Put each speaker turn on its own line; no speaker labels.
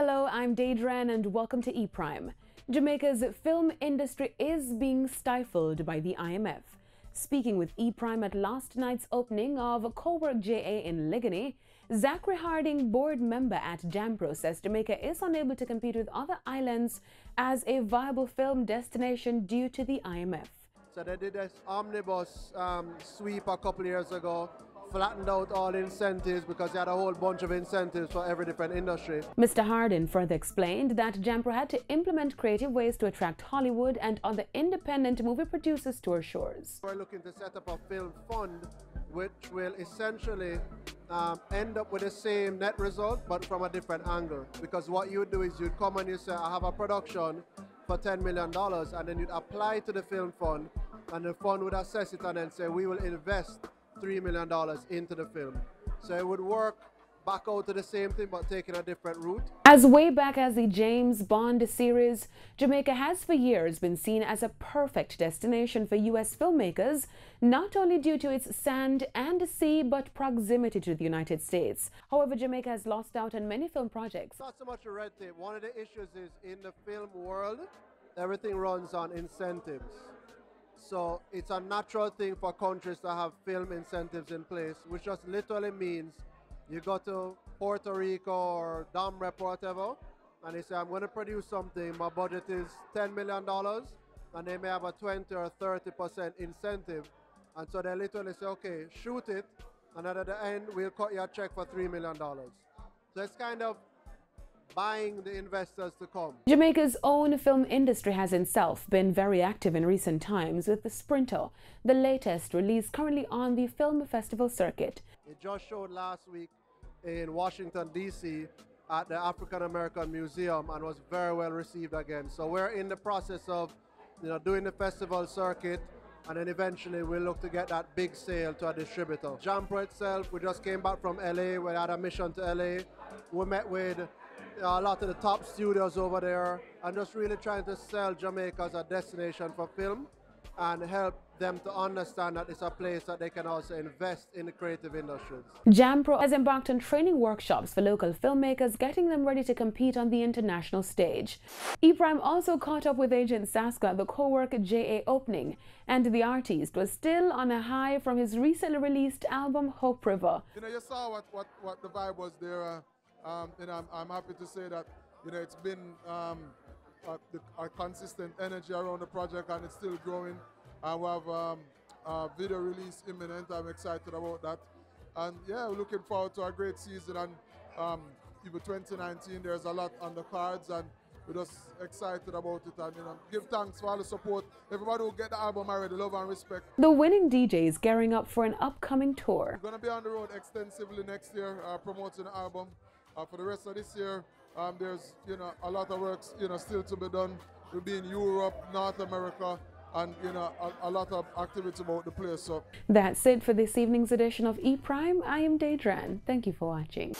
Hello, I'm Daedran and welcome to ePrime. Jamaica's film industry is being stifled by the IMF. Speaking with ePrime at last night's opening of Cowork JA in Ligony, Zachary Harding, board member at Jampro, says Jamaica is unable to compete with other islands as a viable film destination due to the IMF.
So they did this omnibus sweep a couple years ago, flattened out all incentives because they had a whole bunch of incentives for every different industry.
Mr. Hardin further explained that Jampro had to implement creative ways to attract Hollywood and other independent movie producers to our shores.
We're looking to set up a film fund which will essentially end up with the same net result but from a different angle. Because what you would do is you'd come and you say, I have a production for $10 million, and then you'd apply to the film fund and the fund would assess it and then say, we will invest $3 million into the film. So it would work back out to the same thing but taking a different route.
As way back as the James Bond series, Jamaica has for years been seen as a perfect destination for US filmmakers, not only due to its sand and sea but proximity to the United States. However, Jamaica has lost out on many film projects.
Not so much a red tape. One of the issues is in the film world, everything runs on incentives. So it's a natural thing for countries to have film incentives in place, which just literally means you go to Puerto Rico or Dom Rep or whatever, and they say, I'm going to produce something, my budget is $10 million, and they may have a 20 or 30% incentive. And so they literally say, okay, shoot it, and then at the end, we'll cut you a check for $3 million. So it's kind of buying the investors to come.
Jamaica's own film industry has itself been very active in recent times with The Sprinter, the latest release currently on the film festival circuit.
It just showed last week in Washington, D.C. at the African American Museum and was very well received again. So we're in the process of doing the festival circuit, and then eventually we'll look to get that big sale to a distributor. Jampro itself, we just came back from LA. We had a mission to LA. We met with a lot of the top studios over there and just really trying to sell Jamaica as a destination for film and help them to understand that it's a place that they can also invest in the creative industries.
Jampro has embarked on training workshops for local filmmakers, getting them ready to compete on the international stage. ePrime also caught up with agent Saska at the Cowork JA opening, and the artist was still on a high from his recently released album Hope River.
You saw what the vibe was there. I'm happy to say that it's been a consistent energy around the project, and it's still growing. And we have a video release imminent. I'm excited about that, and yeah, we're looking forward to a great season. And even 2019, there's a lot on the cards, and we're just excited about it. And give thanks for all the support. Everybody who get the album already, love and respect.
The winning DJ is gearing up for an upcoming tour.
We're gonna be on the road extensively next year, promoting the album. For the rest of this year, there's a lot of work still to be done. We'll be in Europe, North America, and a lot of activity about the place. So
that's it for this evening's edition of ePrime. I am Daedran. Thank you for watching.